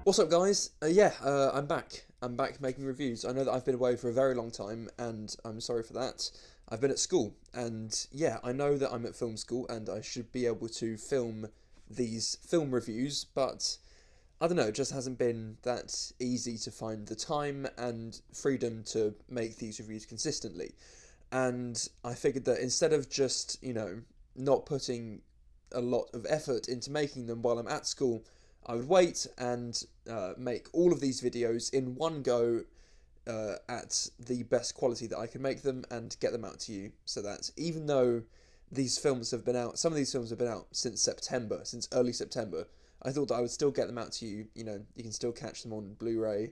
What's up, guys? I'm back. I'm back making reviews. I know that I've been away for a very long time, and I'm sorry for that. I've been at school, and yeah, I know that I'm at film school, and I should be able to film these film reviews, but I don't know, it just hasn't been that easy to find the time and freedom to make these reviews consistently. And I figured that instead of just, not putting a lot of effort into making them while I'm at school, I would wait and make all of these videos in one go at the best quality that I can make them and get them out to you so that even though these films have been out, some of these films have been out since September, since early September, I thought that I would still get them out to you. You know, you can still catch them on Blu-ray.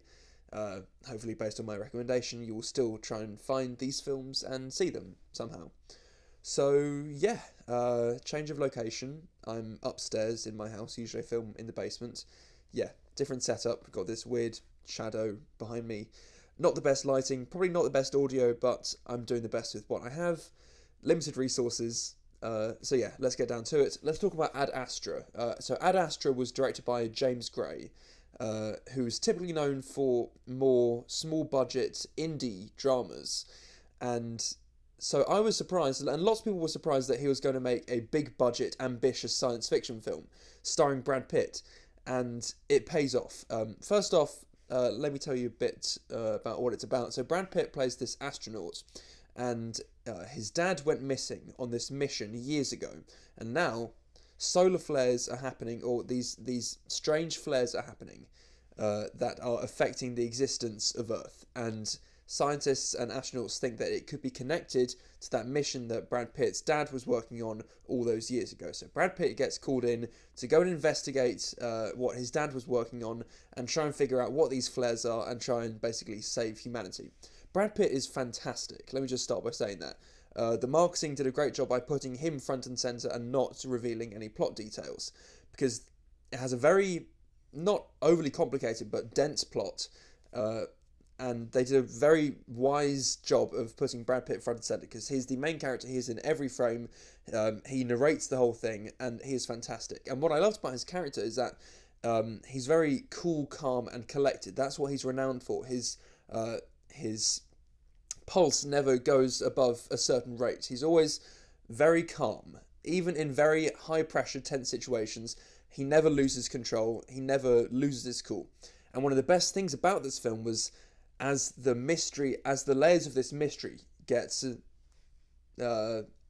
Hopefully, based on my recommendation, you will still try and find these films and see them somehow. So yeah, change of location. I'm upstairs in my house. Usually I film in the basement. Yeah, different setup. Got this weird shadow behind me. Not the best lighting, probably not the best audio, but I'm doing the best with what I have. Limited resources. So yeah, let's get down to it. Let's talk about Ad Astra. So Ad Astra was directed by James Gray, who's typically known for more small budget indie dramas. And so I was surprised, and lots of people were surprised that he was going to make a big budget, ambitious science fiction film starring Brad Pitt, and it pays off. First off, let me tell you a bit about what it's about. So Brad Pitt plays this astronaut, and his dad went missing on this mission years ago, and now solar flares are happening, or these strange flares are happening that are affecting the existence of Earth, and scientists and astronauts think that it could be connected to that mission that Brad Pitt's dad was working on all those years ago. So Brad Pitt gets called in to go and investigate what his dad was working on and try and figure out what these flares are and try and basically save humanity. Brad Pitt is fantastic. Let me just start by saying that. The marketing did a great job by putting him front and centre and not revealing any plot details, because it has a very, not overly complicated, but dense plot. And they did a very wise job of putting Brad Pitt front and center because he's the main character. He is in every frame. He narrates the whole thing, and he is fantastic. And what I loved about his character is that he's very cool, calm, and collected. That's what he's renowned for. His pulse never goes above a certain rate. He's always very calm, even in very high pressure, tense situations. He never loses control. He never loses his cool. And one of the best things about this film was, as the layers of this mystery gets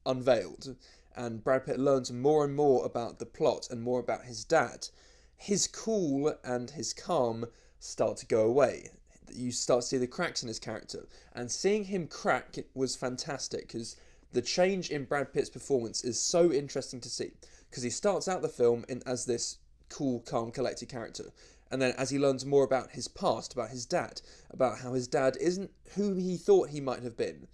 unveiled, and Brad Pitt learns more and more about the plot and more about his dad, his cool and his calm start to go away. You start to see the cracks in his character, and seeing him crack was fantastic because the change in Brad Pitt's performance is so interesting to see, because he starts out the film as this cool, calm, collected character. And then as he learns more about his past, about his dad, about how his dad isn't who he thought he might have been,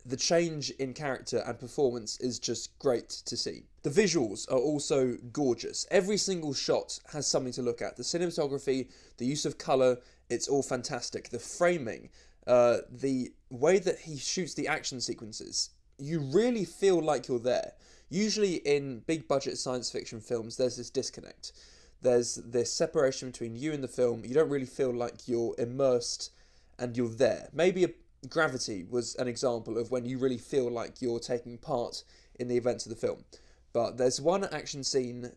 the change in character and performance is just great to see. The visuals are also gorgeous. Every single shot has something to look at. The cinematography, the use of colour, it's all fantastic. The framing, the way that he shoots the action sequences, you really feel like you're there. Usually in big budget science fiction films, there's this disconnect. There's this separation between you and the film. You don't really feel like you're immersed and you're there. Maybe Gravity was an example of when you really feel like you're taking part in the events of the film. But there's one action scene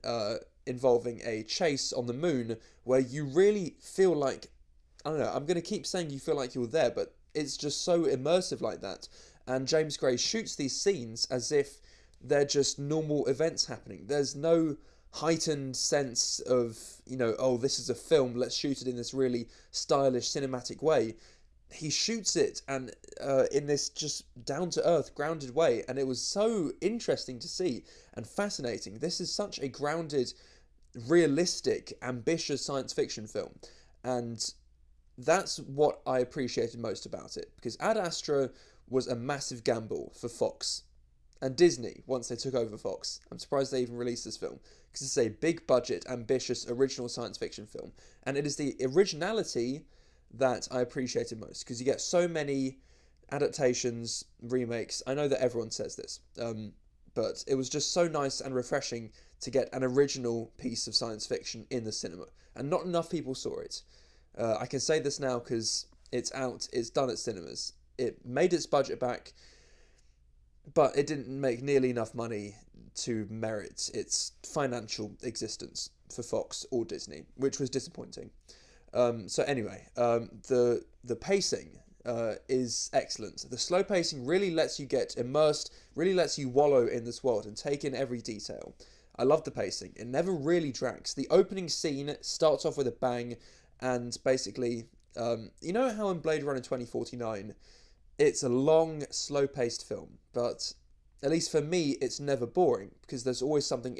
involving a chase on the moon where you really feel like, I don't know, I'm going to keep saying you feel like you're there, but it's just so immersive like that. And James Gray shoots these scenes as if they're just normal events happening. There's no heightened sense of, oh, this is a film, let's shoot it in this really stylish cinematic way. He shoots it and in this just down-to-earth, grounded way, and it was so interesting to see and fascinating. This is such a grounded, realistic, ambitious science fiction film, and that's what I appreciated most about it, because Ad Astra was a massive gamble for Fox and Disney once they took over Fox. I'm surprised they even released this film, because it's a big budget, ambitious, original science fiction film. And it is the originality that I appreciated most, because you get so many adaptations, remakes. I know that everyone says this, but it was just so nice and refreshing to get an original piece of science fiction in the cinema, and not enough people saw it. I can say this now because it's out, it's done at cinemas. It made its budget back, but it didn't make nearly enough money to merit its financial existence for Fox or Disney, which was disappointing. So anyway, the pacing is excellent. The slow pacing really lets you get immersed, really lets you wallow in this world and take in every detail. I love the pacing. It never really drags. The opening scene starts off with a bang, and basically, you know how in Blade Runner 2049, it's a long, slow-paced film, but at least for me, it's never boring, because there's always something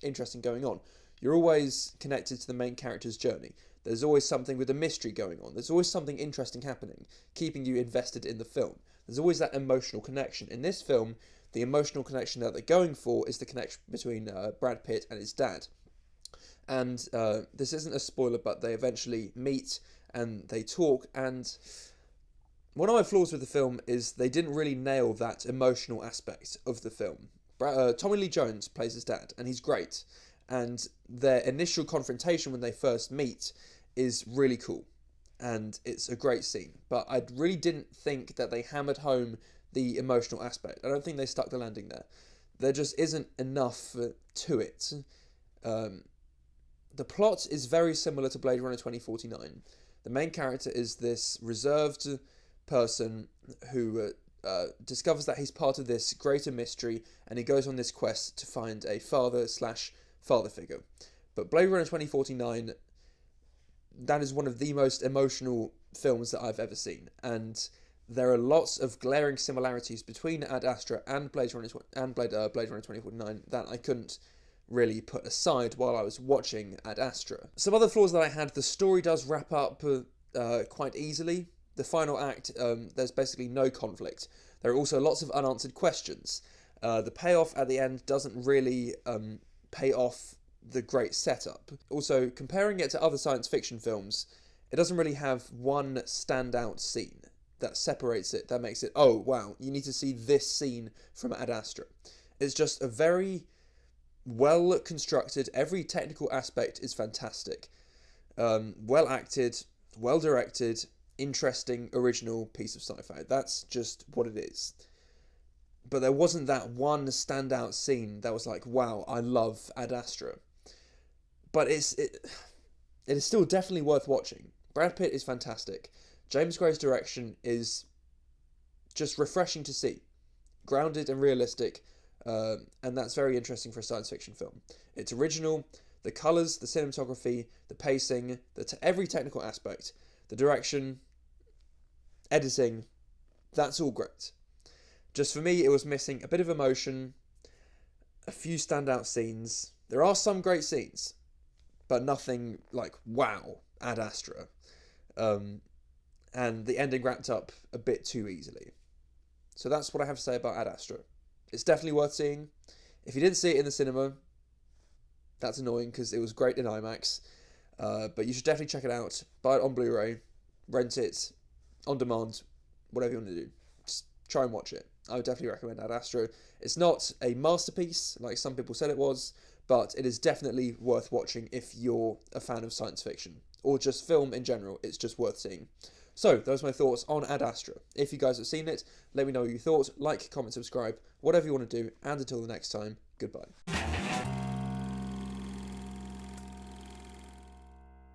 interesting going on. You're always connected to the main character's journey. There's always something with a mystery going on. There's always something interesting happening, keeping you invested in the film. There's always that emotional connection. In this film, the emotional connection that they're going for is the connection between Brad Pitt and his dad. And this isn't a spoiler, but they eventually meet and they talk, and one of my flaws with the film is they didn't really nail that emotional aspect of the film. Tommy Lee Jones plays his dad, and he's great. And their initial confrontation when they first meet is really cool. And it's a great scene. But I really didn't think that they hammered home the emotional aspect. I don't think they stuck the landing there. There just isn't enough to it. The plot is very similar to Blade Runner 2049. The main character is this reserved person who discovers that he's part of this greater mystery, and he goes on this quest to find a father figure. But Blade Runner 2049, that is one of the most emotional films that I've ever seen, and there are lots of glaring similarities between Ad Astra and Blade Runner 2049 that I couldn't really put aside while I was watching Ad Astra. Some other flaws that I had: the story does wrap up quite easily. The final act, there's basically no conflict. There are also lots of unanswered questions. The payoff at the end doesn't really pay off the great setup. Also, comparing it to other science fiction films, it doesn't really have one standout scene that separates it, that makes it, oh wow, you need to see this scene from Ad Astra. It's just a very well constructed, every technical aspect is fantastic. Well acted, well directed, interesting, original piece of sci-fi. That's just what it is. But there wasn't that one standout scene that was like, wow, I love Ad Astra. But it is still definitely worth watching. Brad Pitt is fantastic. James Gray's direction is just refreshing to see. Grounded and realistic, and that's very interesting for a science fiction film. It's original. The colours, the cinematography, the pacing, every technical aspect, the direction, editing, that's all great. Just for me, it was missing a bit of emotion, a few standout scenes. There are some great scenes, but nothing like, wow, Ad Astra. And the ending wrapped up a bit too easily. So that's what I have to say about Ad Astra. It's definitely worth seeing. If you didn't see it in the cinema, that's annoying because it was great in IMAX. But you should definitely check it out. Buy it on Blu-ray, rent it, on demand, whatever you want to do. Just try and watch it. I would definitely recommend Ad Astra. It's not a masterpiece like some people said it was, but it is definitely worth watching if you're a fan of science fiction or just film in general. It's just worth seeing. So, those are my thoughts on Ad Astra. If you guys have seen it, let me know what you thought. Like, comment, subscribe, whatever you want to do. And until the next time, goodbye.